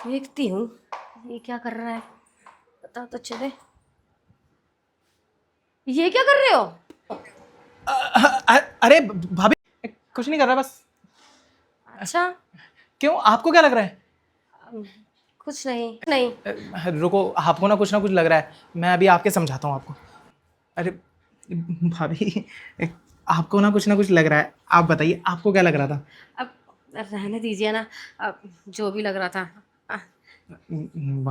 देखती हूँ ये क्या कर रहा है, पता तो चले। ये क्या कर रहे हो? अरे भाभी, कुछ नहीं कर रहा बस। अच्छा। क्यों, आपको क्या लग रहा है? अम, कुछ नहीं नहीं। रुको, आपको ना कुछ लग रहा है। मैं अभी आपके समझाता हूँ आपको। अरे भाभी, आपको ना कुछ लग रहा है। आप बताइए, आपको क्या लग रहा था? अब रहने दीजिए ना। अब जो भी लग रहा था। अ,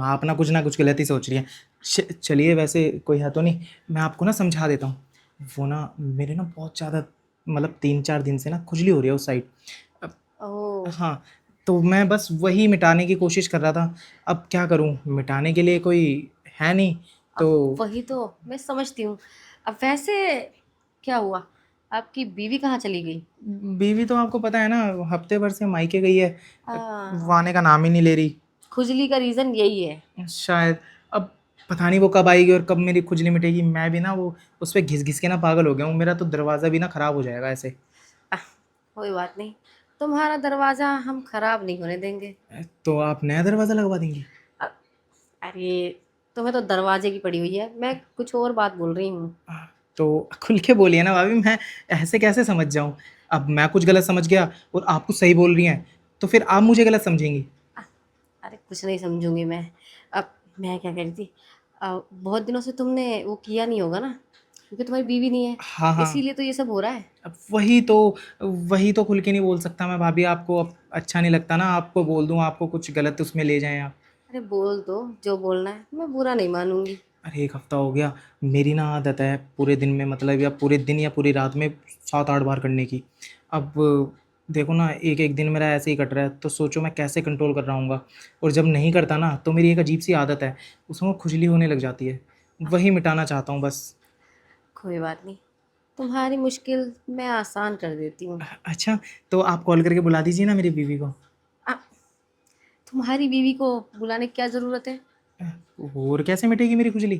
आप ना कुछ गलत ही सोच रही हैं। चलिए, वैसे कोई है तो नहीं, मैं आपको ना समझा देता हूँ। वो ना मेरे ना बहुत ज़्यादा, मतलब 3-4 दिन से ना खुजली हो रही है उस साइड। ओह। हाँ, तो मैं बस वही मिटाने की कोशिश कर रहा था। अब क्या करूँ, मिटाने के लिए कोई है नहीं तो। अब वही तो मैं समझती हूँ। अब वैसे क्या हुआ? आपकी बीवी कहाँ चली गई? बीवी तो आपको पता है ना, हफ्ते भर से मायके गई है। वो आ, आने का नाम ही नहीं ले रही। खुजली का रीजन यही है। शायद। अब पता नहीं वो कब आएगी और कब मेरी खुजली मिटेगी। मैं भी ना वो उस पे घिस घिस के ना पागल हो गया हूँ। मेरा तो दरवाज़ा भी ना खराब हो जाएगा ऐसे। आ, कोई बात नहीं। तुम्हारा दरवाजा हम खराब नहीं होने देंगे। तो आप नया दरवाज़ा लगवा देंगी? अ, अरे, तुम्हें तो दरवाजे की पड़ी हुई है, मैं कुछ और बात बोल रही हूँ। तो खुल के बोलिए ना भाभी, मैं ऐसे कैसे समझ जाऊँ? अब मैं कुछ गलत समझ गया और आप कुछ सही बोल रही हैं, तो फिर आप मुझे गलत समझेंगी। अ, अरे कुछ नहीं समझूंगी मैं। अब मैं क्या कह रही थी, बहुत दिनों से तुमने वो किया नहीं होगा ना, क्योंकि तुम्हारी बीवी नहीं है। हाँ, हाँ। इसीलिए तो ये सब हो रहा है। अब वही तो खुल के नहीं बोल सकता मैं भाभी। आपको अब अच्छा नहीं लगता ना, आपको बोल दूँ, आपको कुछ गलत उसमें ले जाएँ आप। अरे बोल दो जो बोलना है, मैं बुरा नहीं मानूंगी। अरे 1 हफ्ता हो गया। मेरी ना आदत है पूरे दिन में, मतलब या पूरे दिन या पूरी रात में 7-8 बार करने की। अब देखो ना, एक-एक दिन मेरा ऐसे ही कट रहा है, तो सोचो मैं कैसे कंट्रोल कर रहा हूँगा। और जब नहीं करता ना, तो मेरी एक अजीब-सी आदत है, उसमें खुजली होने लग जाती है। वही मिटाना चाहता हूँ बस। कोई बात नहीं, तुम्हारी मुश्किल मैं आसान कर देती हूँ। अच्छा, तो आप कॉल करके बुला दीजिए ना मेरी बीवी को। अ, तुम्हारी बीवी को बुलाने की क्या ज़रूरत है? और कैसे मिटेगी मेरी खुजली?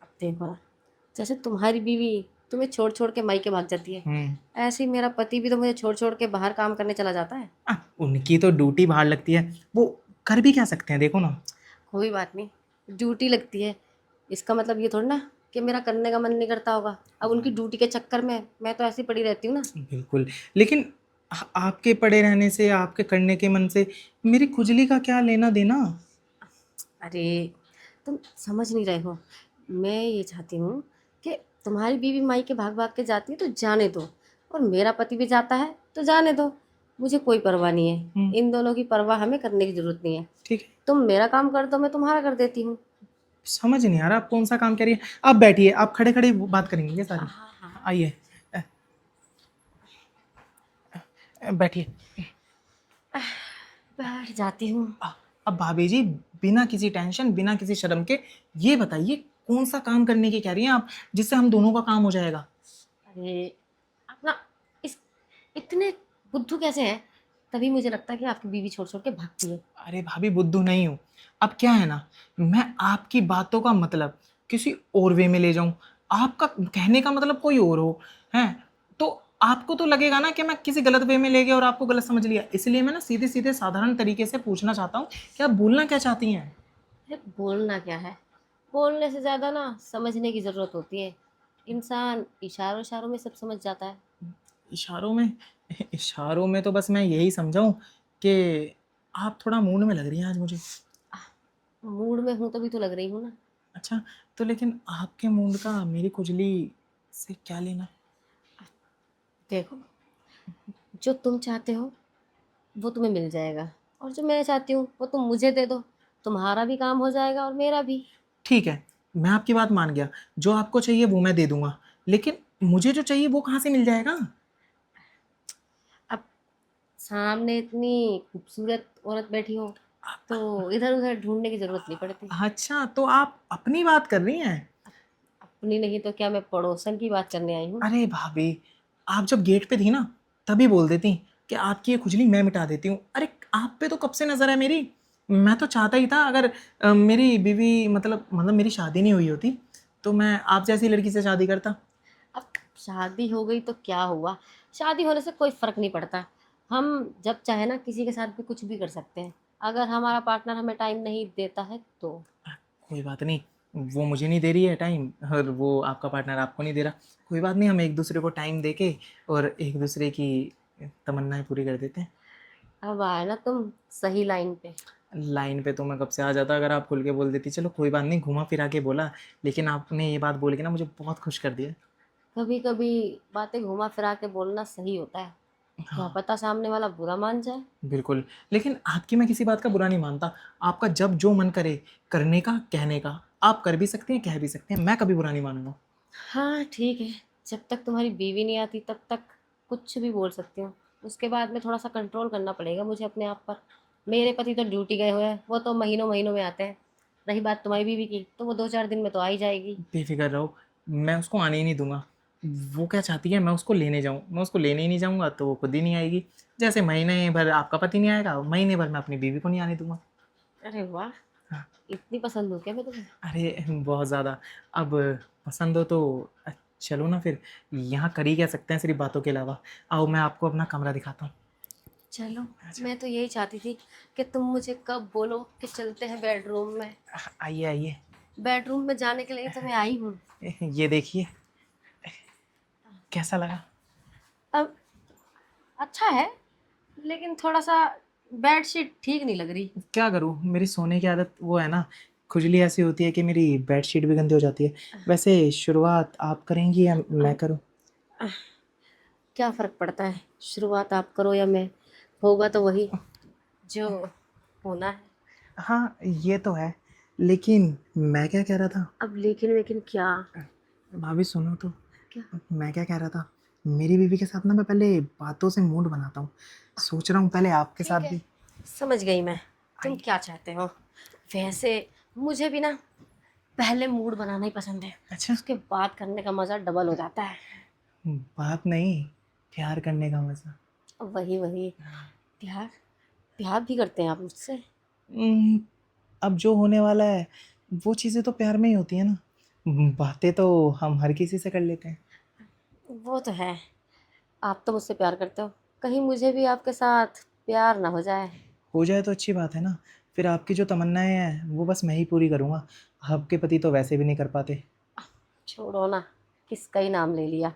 अब देखो ना, जैसे तुम्हारी बीवी तुम्हें छोड़ छोड़ के मायके भाग जाती है, हुँ। ऐसे ही मेरा पति भी तो मुझे छोड़ छोड़ के बाहर काम करने चला जाता है। उनकी तो ड्यूटी बाहर लगती है, वो कर भी क्या सकते हैं, देखो ना। कोई बात नहीं, ड्यूटी लगती है, इसका मतलब ये थोड़ी ना कि मेरा करने का मन नहीं करता होगा। अब उनकी ड्यूटी के चक्कर में मैं तो ऐसी पड़ी रहती हूँ ना। बिल्कुल, लेकिन आपके पड़े रहने से, आपके करने के मन से मेरी खुजली का क्या लेना-देना? अरे, तुम समझ नहीं रहे हो। मैं ये चाहती हूँ कि तुम्हारी बीवी मायके भाग भाग के जाती है तो जाने दो, और मेरा पति भी जाता है तो जाने दो। मुझे कोई परवाह नहीं है। हुँ, इन दोनों की परवाह हमें करने की ज़रूरत नहीं है। ठीक है। तुम मेरा काम कर दो, मैं तुम्हारा कर देती हूँ। समझ नहीं आ रहा आप कौन-सा काम कह रही हैं। आप बैठिए, आप खड़े-खड़े ही बात करेंगे क्या सारी? हाँ हाँ। आइए, अ बैठिए। बैठ जाती हूँ। अ, अब भाभी जी, बिना किसी टेंशन, बिना किसी शर्म के ये बताइए, कौन-सा काम करने की कह रही हैं आप, जिससे हम दोनों का काम हो जाएगा? अरे, अपना इस इतने बुद्धू कैसे हैं? तभी मुझे लगता है कि आपकी बीवी छोड़ छोड़ के भागती है। अरे भाभी, बुद्धू नहीं हूँ। अब क्या है ना, मैं आपकी बातों का मतलब किसी और वे में ले जाऊँ, आपका कहने का मतलब कोई और हो, हैं? तो आपको तो लगेगा ना कि मैं किसी गलत वे में ले गया और आपको गलत समझ लिया। इसलिए मैं ना सीधे-सीधे साधारण तरीके से पूछना चाहता हूँ कि आप बोलना क्या चाहती हैं? अरे बोलना क्या है, बोलने से ज़्यादा ना समझने की ज़रूरत होती है। इंसान इशारों इशारों में सब समझ जाता है। इशारों में? इशारों में तो बस मैं यही समझा हूँ कि आप थोड़ा मूड में लग रही हैं आज मुझे। मूड में हूँ तभी तो लग रही हूँ ना। अच्छा, तो लेकिन आपके मूड का मेरी खुजली से क्या लेना? देखो, जो तुम चाहते हो वो तुम्हें मिल जाएगा, और जो मैं चाहती हूँ वो तुम मुझे दे दो। तुम्हारा भी काम हो जाएगा और मेरा भी। ठीक है, मैं आपकी बात मान गया। जो आपको चाहिए वो मैं दे दूँगा। लेकिन मुझे जो चाहिए वो कहाँ से मिल जाएगा? अब सामने इतनी खूबसूरत औरत बैठी हो तो इधर उधर ढूंढने की ज़रूरत नहीं पड़ती। अच्छा, तो आप अपनी बात कर रही हैं? अपनी नहीं तो क्या, मैं पड़ोसन की बात करने आई हूँ। अरे भाभी, आप जब गेट पे थी ना, तभी बोल देती कि आपकी ये खुजली मैं मिटा देती हूँ। अरे, आप पे तो कब से नज़र है मेरी। मैं तो चाहता ही था, अगर मेरी बीवी मतलब मेरी शादी नहीं हुई होती, तो मैं आप जैसी लड़की से शादी करता। अब शादी हो गई तो क्या हुआ? शादी होने से कोई फ़र्क नहीं पड़ता। हम जब चाहे ना किसी के साथ भी कुछ भी कर सकते हैं। अगर हमारा पार्टनर हमें टाइम नहीं देता है तो। कोई बात नहीं, वो मुझे नहीं दे रही है टाइम और वो आपका पार्टनर आपको नहीं दे रहा। कोई बात नहीं, हम एक दूसरे को टाइम दे के और एक दूसरे की तमन्नाएं पूरी कर देते हैं। अब आए ना तुम सही लाइन पे। लाइन पे तो मैं कब से आ जाता अगर आप खुल के बोल देती। चलो कोई बात नहीं, घुमा फिरा के बोला, लेकिन आपने ये बात बोल के ना मुझे बहुत खुश कर दिया। कभी कभी बातें घुमा फिरा के बोलना सही होता है, क्या हाँ पता सामने वाला बुरा मान जाए। बिल्कुल, लेकिन आपकी मैं किसी बात का बुरा नहीं मानता। आपका जब जो मन करे करने का, कहने का, आप कर भी सकते हैं, कह भी सकते हैं, मैं कभी बुरा नहीं मानूंगा। हाँ ठीक है, जब तक तुम्हारी बीवी नहीं आती तब तक कुछ भी बोल सकती हूँ। उसके बाद में थोड़ा सा कंट्रोल करना पड़ेगा मुझे अपने आप पर। मेरे पति तो ड्यूटी गए हुए हैं, वो तो महीनों महीनों में आते हैं। रही बात तुम्हारी बीवी की, तो वो 2-4 दिन में तो आ ही जाएगी। बेफिक्र रहो, मैं उसको आने ही नहीं दूंगा। वो क्या चाहती है मैं उसको लेने जाऊं, मैं उसको लेने ही नहीं जाऊंगा तो वो खुद ही नहीं आएगी। जैसे महीने भर आपका पति नहीं आएगा, महीने भर मैं अपनी बीवी को नहीं आने दूंगा। अरे वाह, हाँ, इतनी पसंद हो क्या मैं तुम्हें? अरे बहुत ज़्यादा। अब पसंद हो तो चलो ना फिर, यहाँ कर ही क्या सकते हैं सिर्फ बातों के अलावा। आओ मैं आपको अपना कमरा दिखाता हूँ। चलो, मैं तो यही चाहती थी कि तुम मुझे कब बोलो कि चलते हैं बेडरूम में। आइए आइए, बेडरूम में जाने के लिए तो मैं आई हूँ। ये देखिए, कैसा लगा? अब अच्छा है, लेकिन थोड़ा सा बेडशीट ठीक नहीं लग रही। क्या करूँ, मेरी सोने की आदत वो है ना, खुजली ऐसी होती है कि मेरी बेडशीट भी गंदी हो जाती है। वैसे शुरुआत आप करेंगी या मैं करूँ? क्या फ़र्क पड़ता है, शुरुआत आप करो या मैं, होगा तो वही जो होना है। हाँ ये तो है, लेकिन मैं क्या कह रहा था, अब लेकिन लेकिन क्या? भाभी सुनो तो। क्या? मैं क्या कह रहा था, मेरी बीवी के साथ ना मैं पहले बातों से मूड बनाता हूँ। सोच रहा हूँ पहले आपके ठीक साथ है, भी। समझ गई मैं तुम आई, क्या चाहते हो। वैसे मुझे भी ना पहले मूड बनाना ही पसंद है, अच्छा, उसके बाद करने का मज़ा डबल हो जाता है। बात नहीं, प्यार करने का मजा। वही वही, प्यार, प्यार भी करते हैं आप मुझसे? हम्म, अब जो होने वाला है वो चीज़ें तो प्यार में ही होती है ना। बातें तो हम हर किसी से कर लेते हैं। वो तो है, आप तो मुझसे प्यार करते हो, कहीं मुझे भी आपके साथ प्यार ना हो जाए। हो जाए तो अच्छी बात है ना, फिर आपकी जो तमन्नाएं हैं वो बस मैं ही पूरी करूँगा। आपके पति तो वैसे भी नहीं कर पाते। छोड़ो ना, किसका ही नाम ले लिया,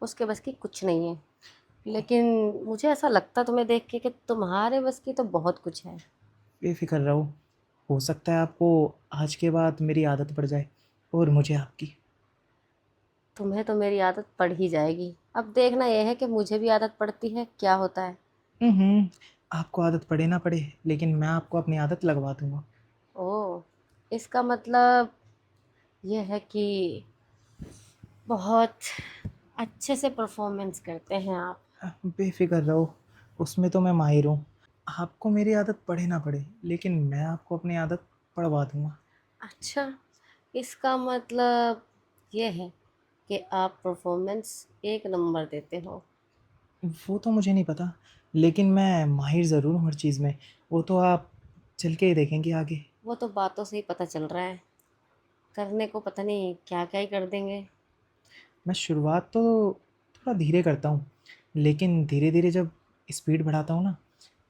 उसके बस की कुछ नहीं है। लेकिन मुझे ऐसा लगता तुम्हें देख के कि तुम्हारे बस की तो बहुत कुछ है। बेफिक्र रहो, हो सकता है आपको आज के बाद मेरी आदत पड़ जाए और मुझे आपकी। तुम्हें तो मेरी आदत पड़ ही जाएगी, अब देखना यह है कि मुझे भी आदत पड़ती है क्या होता है। हम्म, आपको आदत पड़े ना पड़े, लेकिन मैं आपको अपनी आदत लगवा दूंगा। ओह, इसका मतलब यह है कि बहुत अच्छे से परफॉर्मेंस करते हैं आप। बेफिक्र रहो, उसमें तो मैं माहिर हूँ। आपको मेरी आदत पड़े ना पड़े, लेकिन मैं आपको अपनी आदत पड़वा दूंगा। अच्छा, इसका मतलब यह है कि आप परफॉर्मेंस एक नंबर देते हो। वो तो मुझे नहीं पता, लेकिन मैं माहिर ज़रूर हूँ हर चीज़ में। वो तो आप चल के ही देखेंगे आगे। वो तो बातों से ही पता चल रहा है, करने को पता नहीं क्या क्या ही कर देंगे। मैं शुरुआत तो थोड़ा धीरे करता हूँ, लेकिन धीरे धीरे जब स्पीड बढ़ाता हूँ ना,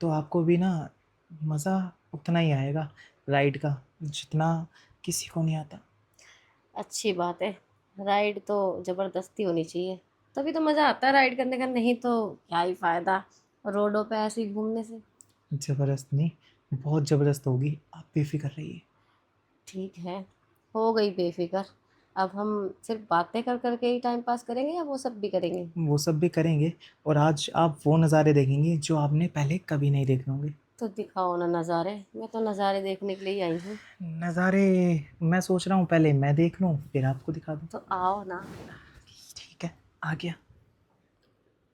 तो आपको भी ना मज़ा उतना ही आएगा राइड का, जितना किसी को नहीं आता। अच्छी बात है, राइड तो ज़बरदस्ती होनी चाहिए, तभी तो मज़ा आता है राइड करने का, नहीं तो क्या ही फ़ायदा रोडों पे ऐसे ही घूमने से। ज़बरदस्त नहीं, बहुत ज़बरदस्त होगी, आप बेफिक्र रहिए। ठीक है, हो गई बेफिक्र। अब हम सिर्फ बातें कर कर के ही टाइम पास करेंगे या वो सब भी करेंगे? वो सब भी करेंगे, और आज आप वो नज़ारे देखेंगे जो आपने पहले कभी नहीं देखे होंगे। तो दिखाओ ना नज़ारे, मैं तो नज़ारे देखने के लिए ही आई हूँ। नज़ारे मैं सोच रहा हूँ पहले मैं देख लूँ फिर आपको दिखा दूँ। तो आओ ना। ठीक है, आ गया।